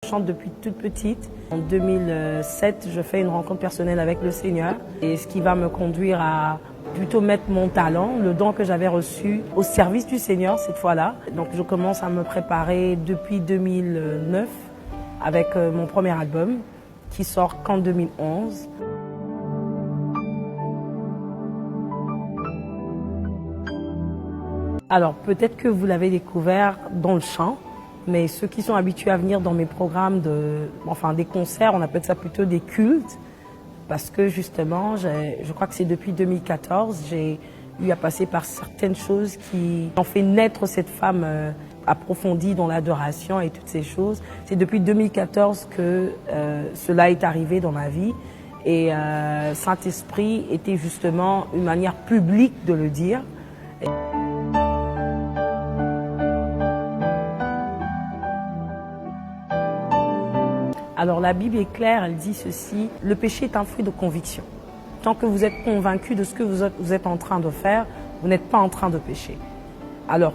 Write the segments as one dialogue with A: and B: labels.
A: chante depuis toute petite. En 2007, je fais une rencontre personnelle avec le Seigneur et ce qui va me conduire à plutôt mettre mon talent, le don que j'avais reçu au service du Seigneur cette fois-là. Donc je commence à me préparer depuis 2009 avec mon premier album qui sort qu'en 2011. Alors peut-être que vous l'avez découvert dans le chant, mais ceux qui sont habitués à venir dans mes programmes des concerts, on appelle ça plutôt des cultes, parce que justement, je crois que c'est depuis 2014, j'ai eu à passer par certaines choses qui ont fait naître cette femme approfondie dans l'adoration et toutes ces choses. C'est depuis 2014 que cela est arrivé dans ma vie et Saint-Esprit était justement une manière publique de le dire. Alors la Bible est claire, elle dit ceci, le péché est un fruit de conviction. Tant que vous êtes convaincu de ce que vous êtes en train de faire, vous n'êtes pas en train de pécher. Alors,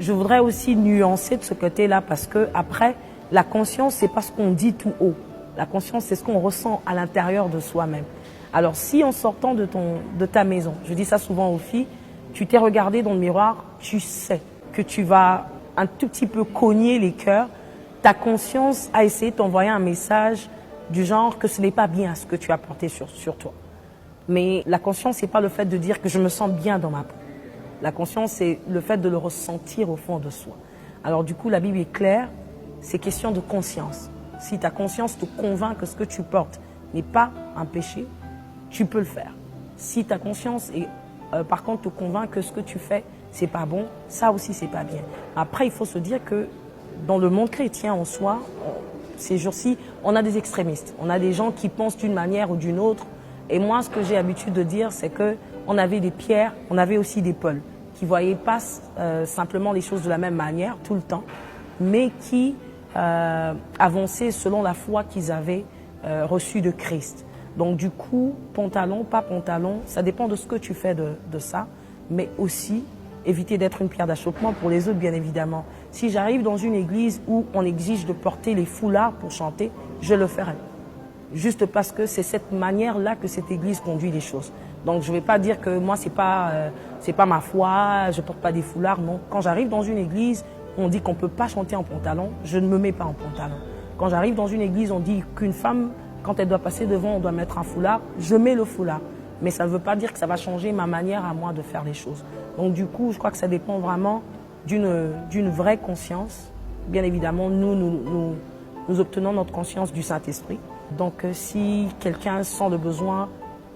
A: je voudrais aussi nuancer de ce côté-là parce que après, la conscience, c'est pas ce qu'on dit tout haut. La conscience, c'est ce qu'on ressent à l'intérieur de soi-même. Alors si en sortant de ta maison, je dis ça souvent aux filles, tu t'es regardé dans le miroir, tu sais que tu vas un tout petit peu cogner les cœurs. Ta conscience a essayé de t'envoyer un message du genre que ce n'est pas bien ce que tu as porté sur toi. Mais la conscience, ce n'est pas le fait de dire que je me sens bien dans ma peau. La conscience, c'est le fait de le ressentir au fond de soi. Alors du coup, la Bible est claire, c'est question de conscience. Si ta conscience te convainc que ce que tu portes n'est pas un péché, tu peux le faire. Si ta conscience, par contre, te convainc que ce que tu fais, c'est pas bon, ça aussi, c'est pas bien. Après, il faut se dire que dans le monde chrétien en soi, ces jours-ci, on a des extrémistes. On a des gens qui pensent d'une manière ou d'une autre. Et moi, ce que j'ai l'habitude de dire, c'est qu'on avait des Pierre, on avait aussi des Paul, qui ne voyaient pas simplement les choses de la même manière tout le temps, mais qui avançaient selon la foi qu'ils avaient reçue de Christ. Donc du coup, pantalon, pas pantalon, ça dépend de ce que tu fais de ça, mais aussi éviter d'être une pierre d'achoppement pour les autres, bien évidemment. Si j'arrive dans une église où on exige de porter les foulards pour chanter, je le ferai. Juste parce que c'est cette manière-là que cette église conduit les choses. Donc je ne vais pas dire que moi, c'est pas ma foi, je ne porte pas des foulards, non. Quand j'arrive dans une église, on dit qu'on ne peut pas chanter en pantalon, je ne me mets pas en pantalon. Quand j'arrive dans une église, on dit qu'une femme, quand elle doit passer devant, on doit mettre un foulard, je mets le foulard. Mais ça ne veut pas dire que ça va changer ma manière à moi de faire les choses. Donc du coup, je crois que ça dépend vraiment d'une vraie conscience. Bien évidemment, nous obtenons notre conscience du Saint-Esprit. Donc si quelqu'un sent le besoin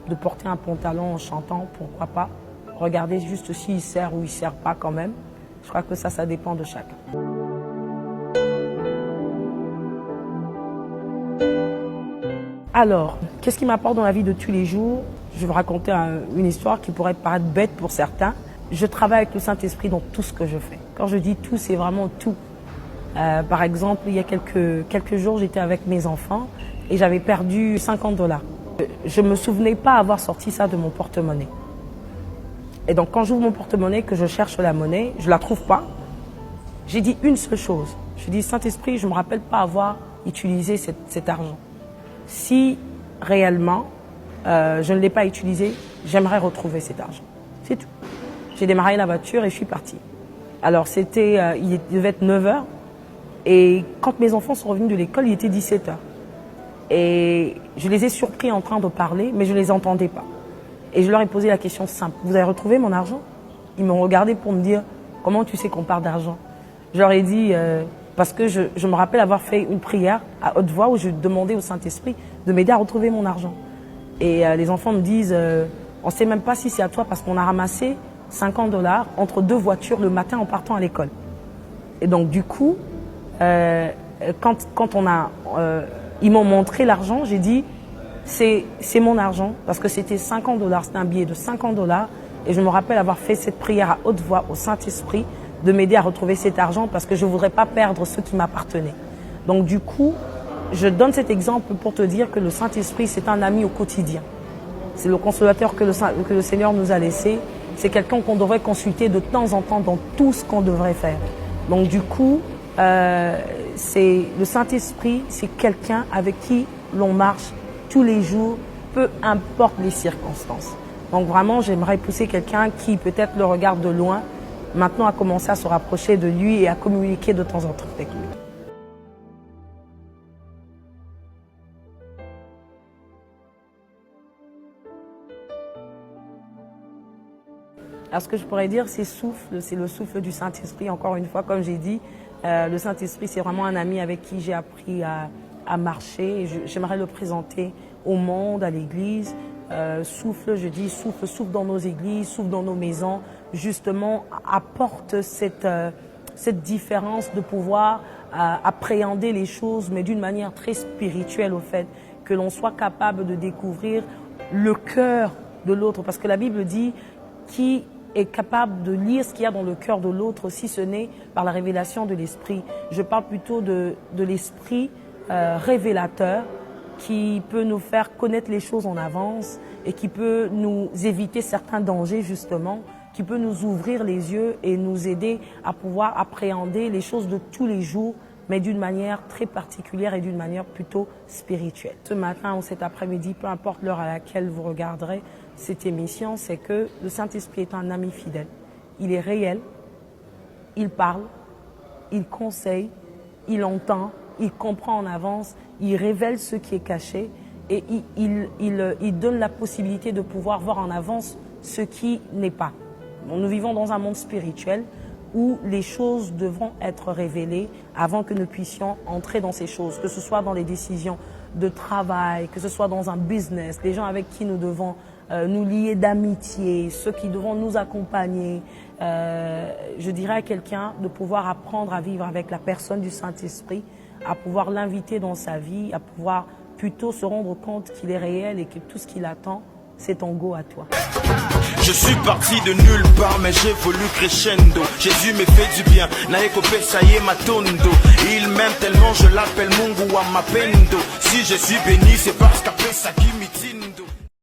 A: de porter un pantalon en chantant, pourquoi pas. Regardez juste s'il sert ou il ne sert pas quand même. Je crois que ça dépend de chacun. Alors, qu'est-ce qui m'apporte dans la vie de tous les jours? Je vais vous raconter une histoire qui pourrait paraître bête pour certains. Je travaille avec le Saint-Esprit dans tout ce que je fais. Quand je dis tout, c'est vraiment tout. Par exemple, il y a quelques jours, j'étais avec mes enfants et j'avais perdu 50 $. Je ne me souvenais pas avoir sorti ça de mon porte-monnaie. Et donc, quand j'ouvre mon porte-monnaie, que je cherche la monnaie, je ne la trouve pas. J'ai dit une seule chose. Je dis, Saint-Esprit, je ne me rappelle pas avoir utilisé cet argent. Si réellement, je ne l'ai pas utilisé, j'aimerais retrouver cet argent. C'est tout. J'ai démarré la voiture et je suis partie. Alors, il devait être 9 h. Et quand mes enfants sont revenus de l'école, il était 17 h. Et je les ai surpris en train de parler, mais je ne les entendais pas. Et je leur ai posé la question simple. Vous avez retrouvé mon argent? Ils m'ont regardé pour me dire, comment tu sais qu'on parle d'argent? Je leur ai dit, parce que je me rappelle avoir fait une prière à haute voix où je demandais au Saint-Esprit de m'aider à retrouver mon argent. Et les enfants me disent, on ne sait même pas si c'est à toi parce qu'on a ramassé 50 $ entre 2 voitures le matin en partant à l'école. Et donc du coup, quand ils m'ont montré l'argent, j'ai dit, c'est mon argent parce que c'était 50 $, c'était un billet de 50 $. Et je me rappelle avoir fait cette prière à haute voix au Saint-Esprit de m'aider à retrouver cet argent parce que je ne voudrais pas perdre ce qui m'appartenait. Donc du coup, je donne cet exemple pour te dire que le Saint-Esprit, c'est un ami au quotidien. C'est le consolateur que le Seigneur nous a laissé. C'est quelqu'un qu'on devrait consulter de temps en temps dans tout ce qu'on devrait faire. Donc du coup, le Saint-Esprit, c'est quelqu'un avec qui l'on marche tous les jours, peu importe les circonstances. Donc vraiment, j'aimerais pousser quelqu'un qui peut-être le regarde de loin, maintenant à commencer à se rapprocher de lui et à communiquer de temps en temps avec lui. Alors ce que je pourrais dire, c'est souffle, c'est le souffle du Saint-Esprit. Encore une fois, comme j'ai dit, le Saint-Esprit, c'est vraiment un ami avec qui j'ai appris à marcher. J'aimerais le présenter au monde, à l'Église. Souffle, je dis souffle, souffle dans nos églises, souffle dans nos maisons. Justement, apporte cette différence de pouvoir appréhender les choses, mais d'une manière très spirituelle au fait, que l'on soit capable de découvrir le cœur de l'autre. Parce que la Bible dit qui est capable de lire ce qu'il y a dans le cœur de l'autre, si ce n'est par la révélation de l'esprit. Je parle plutôt de l'esprit révélateur qui peut nous faire connaître les choses en avance et qui peut nous éviter certains dangers justement, qui peut nous ouvrir les yeux et nous aider à pouvoir appréhender les choses de tous les jours, mais d'une manière très particulière et d'une manière plutôt spirituelle. Ce matin ou cet après-midi, peu importe l'heure à laquelle vous regarderez cette émission, c'est que le Saint-Esprit est un ami fidèle. Il est réel, il parle, il conseille, il entend, il comprend en avance, il révèle ce qui est caché et il donne la possibilité de pouvoir voir en avance ce qui n'est pas. Nous vivons dans un monde spirituel où les choses devront être révélées avant que nous puissions entrer dans ces choses, que ce soit dans les décisions de travail, que ce soit dans un business, les gens avec qui nous devons nous lier d'amitié, ceux qui devront nous accompagner. Je dirais à quelqu'un de pouvoir apprendre à vivre avec la personne du Saint-Esprit, à pouvoir l'inviter dans sa vie, à pouvoir plutôt se rendre compte qu'il est réel et que tout ce qu'il attend, c'est ton go à toi.
B: Je suis parti de nulle part mais j'ai voulu crescendo. Jésus me fait du bien, naekope saye matondo. Il m'aime tellement je l'appelle Mungu wa mapendo. Si je suis béni c'est parce qu'après ça qui mitindo.